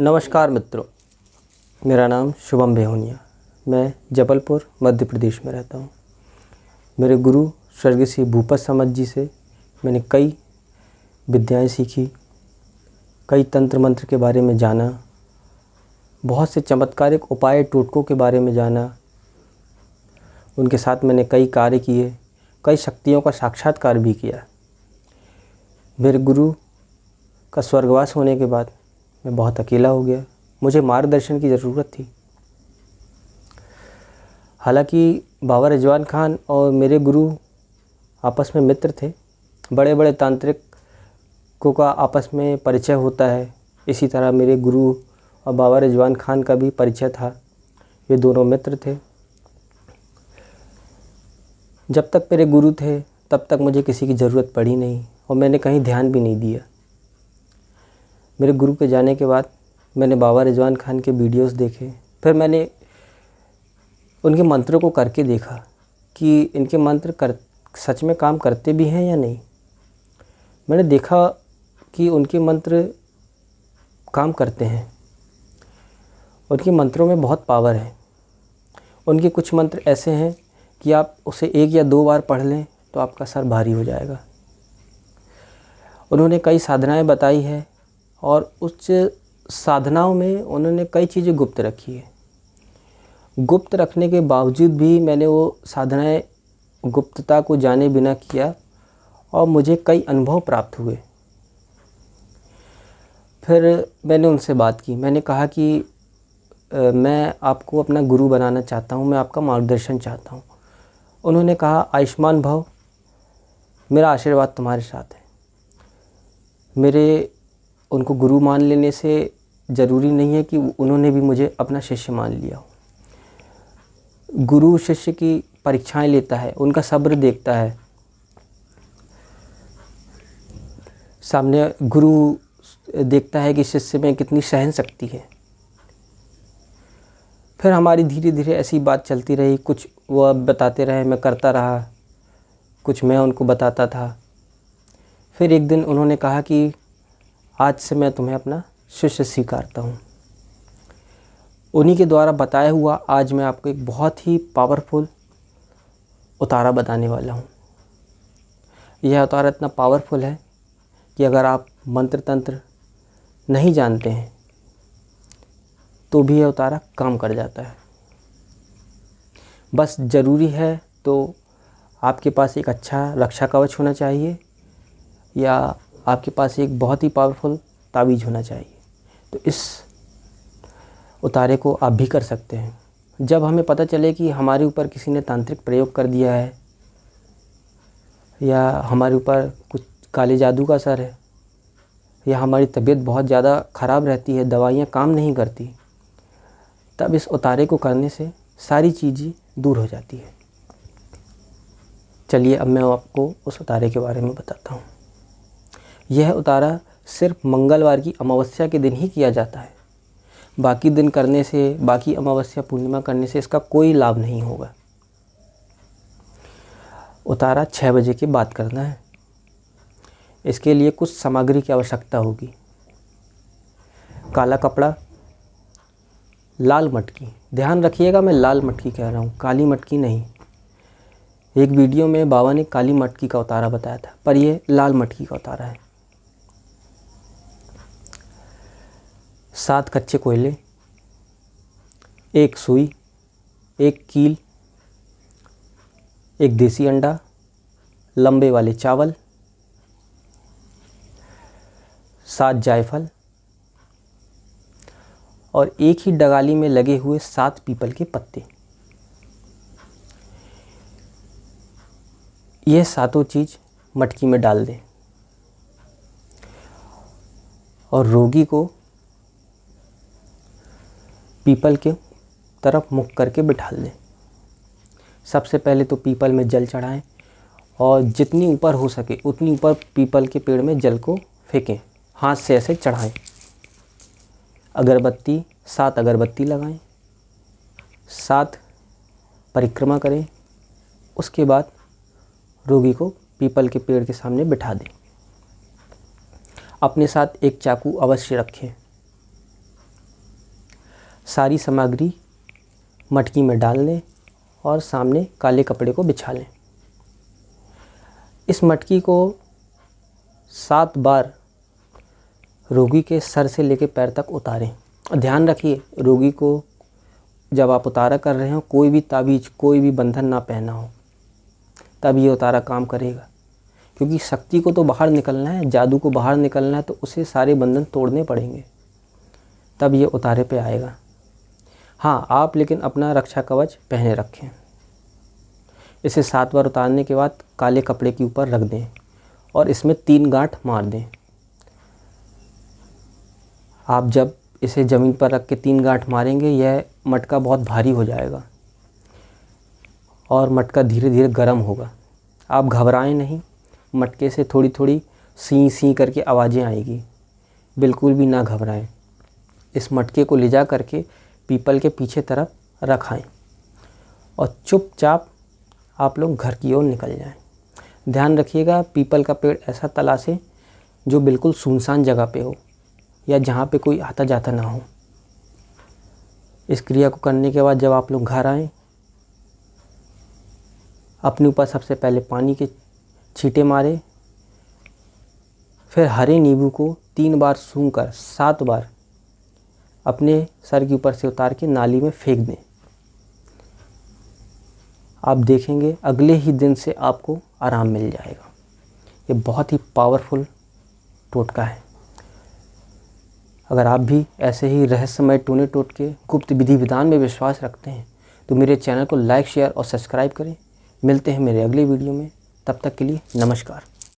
नमस्कार मित्रों, मेरा नाम शुभम बेहुनिया। मैं जबलपुर मध्य प्रदेश में रहता हूँ। मेरे गुरु स्वर्गीय श्री भूपत समत जी से मैंने कई विद्याएं सीखी, कई तंत्र मंत्र के बारे में जाना, बहुत से चमत्कारिक उपाय टोटकों के बारे में जाना। उनके साथ मैंने कई कार्य किए, कई शक्तियों का साक्षात्कार भी किया। मेरे गुरु का स्वर्गवास होने के बाद मैं बहुत अकेला हो गया। मुझे मार्गदर्शन की ज़रूरत थी। हालांकि बाबा रिजवान खान और मेरे गुरु आपस में मित्र थे। बड़े बड़े तांत्रिकों का आपस में परिचय होता है, इसी तरह मेरे गुरु और बाबा रिजवान खान का भी परिचय था। ये दोनों मित्र थे। जब तक मेरे गुरु थे तब तक मुझे किसी की ज़रूरत पड़ी नहीं और मैंने कहीं ध्यान भी नहीं दिया। मेरे गुरु के जाने के बाद मैंने बाबा रिजवान खान के वीडियोस देखे, फिर मैंने उनके मंत्रों को करके देखा कि इनके मंत्र सच में काम करते भी हैं या नहीं। मैंने देखा कि उनके मंत्र काम करते हैं। उनके मंत्रों में बहुत पावर है। उनके कुछ मंत्र ऐसे हैं कि आप उसे 1 या 2 बार पढ़ लें तो आपका सर भारी हो जाएगा। उन्होंने कई साधनाएं बताई है और उस साधनाओं में उन्होंने कई चीज़ें गुप्त रखी है। गुप्त रखने के बावजूद भी मैंने वो साधनाएं गुप्तता को जाने बिना किया और मुझे कई अनुभव प्राप्त हुए। फिर मैंने उनसे बात की। मैंने कहा कि मैं आपको अपना गुरु बनाना चाहता हूँ, मैं आपका मार्गदर्शन चाहता हूँ। उन्होंने कहा, आयुष्मान भव, मेरा आशीर्वाद तुम्हारे साथ है। मेरे उनको गुरु मान लेने से ज़रूरी नहीं है कि उन्होंने भी मुझे अपना शिष्य मान लिया हो। गुरु शिष्य की परीक्षाएं लेता है, उनका सब्र देखता है। सामने गुरु देखता है कि शिष्य में कितनी सहन शक्ति है। फिर हमारी धीरे धीरे ऐसी बात चलती रही। कुछ वह बताते रहे, मैं करता रहा, कुछ मैं उनको बताता था। फिर एक दिन उन्होंने कहा कि आज से मैं तुम्हें अपना शिष्य स्वीकारता हूँ। उन्हीं के द्वारा बताया हुआ आज मैं आपको एक बहुत ही पावरफुल उतारा बताने वाला हूँ। यह उतारा इतना पावरफुल है कि अगर आप मंत्र तंत्र नहीं जानते हैं तो भी यह उतारा काम कर जाता है। बस ज़रूरी है तो आपके पास एक अच्छा रक्षा कवच होना चाहिए या आपके पास एक बहुत ही पावरफुल तावीज़ होना चाहिए। तो इस उतारे को आप भी कर सकते हैं। जब हमें पता चले कि हमारे ऊपर किसी ने तांत्रिक प्रयोग कर दिया है या हमारे ऊपर कुछ काले जादू का असर है या हमारी तबीयत बहुत ज़्यादा ख़राब रहती है, दवाइयाँ काम नहीं करती, तब इस उतारे को करने से सारी चीज़ें दूर हो जाती है। चलिए अब मैं आपको उस उतारे के बारे में बताता हूँ। यह उतारा सिर्फ मंगलवार की अमावस्या के दिन ही किया जाता है। बाकी दिन करने से, बाकी अमावस्या पूर्णिमा करने से इसका कोई लाभ नहीं होगा। उतारा 6 बजे के बाद करना है। इसके लिए कुछ सामग्री की आवश्यकता होगी। काला कपड़ा, लाल मटकी, ध्यान रखिएगा मैं लाल मटकी कह रहा हूँ, काली मटकी नहीं। एक वीडियो में बाबा ने काली मटकी का उतारा बताया था, पर यह लाल मटकी का उतारा है। 7 कच्चे कोयले, 1 सुई, 1 कील, 1 देसी अंडा, लंबे वाले चावल, 7 जायफल और एक ही डगाली में लगे हुए 7 पीपल के पत्ते। यह सातों चीज़ मटकी में डाल दें और रोगी को पीपल के तरफ मुख करके बिठा लें। सबसे पहले तो पीपल में जल चढ़ाएं और जितनी ऊपर हो सके उतनी ऊपर पीपल के पेड़ में जल को फेंकें, हाथ से ऐसे चढ़ाएं। अगरबत्ती, 7 अगरबत्ती लगाएं, 7 परिक्रमा करें। उसके बाद रोगी को पीपल के पेड़ के सामने बिठा दें। अपने साथ एक चाकू अवश्य रखें। सारी सामग्री मटकी में डाल लें और सामने काले कपड़े को बिछा लें। इस मटकी को 7 बार रोगी के सर से लेकर पैर तक उतारें। ध्यान रखिए, रोगी को जब आप उतारा कर रहे हो कोई भी ताबीज़, कोई भी बंधन ना पहना हो, तब ये उतारा काम करेगा। क्योंकि शक्ति को तो बाहर निकलना है, जादू को बाहर निकलना है, तो उसे सारे बंधन तोड़ने पड़ेंगे, तब ये उतारे पे आएगा। हाँ, आप लेकिन अपना रक्षा कवच पहने रखें। इसे 7 बार उतारने के बाद काले कपड़े के ऊपर रख दें और इसमें 3 गांठ मार दें। आप जब इसे ज़मीन पर रख के 3 गांठ मारेंगे, यह मटका बहुत भारी हो जाएगा और मटका धीरे धीरे गर्म होगा। आप घबराएं नहीं, मटके से थोड़ी थोड़ी सी सी करके आवाज़ें आएगी, बिल्कुल भी ना घबराएं। इस मटके को ले जा करके पीपल के पीछे तरफ रखाएं और चुपचाप आप लोग घर की ओर निकल जाएं। ध्यान रखिएगा, पीपल का पेड़ ऐसा तलाशें जो बिल्कुल सुनसान जगह पे हो या जहाँ पे कोई आता जाता ना हो। इस क्रिया को करने के बाद जब आप लोग घर आएँ, अपने ऊपर सबसे पहले पानी के छींटे मारें, फिर हरे नींबू को 3 बार सूंघकर 7 बार अपने सर के ऊपर से उतार के नाली में फेंक दें। आप देखेंगे अगले ही दिन से आपको आराम मिल जाएगा। ये बहुत ही पावरफुल टोटका है। अगर आप भी ऐसे ही रहस्यमय टोने टोटके गुप्त विधि विधान में विश्वास रखते हैं तो मेरे चैनल को लाइक, शेयर और सब्सक्राइब करें। मिलते हैं मेरे अगले वीडियो में, तब तक के लिए नमस्कार।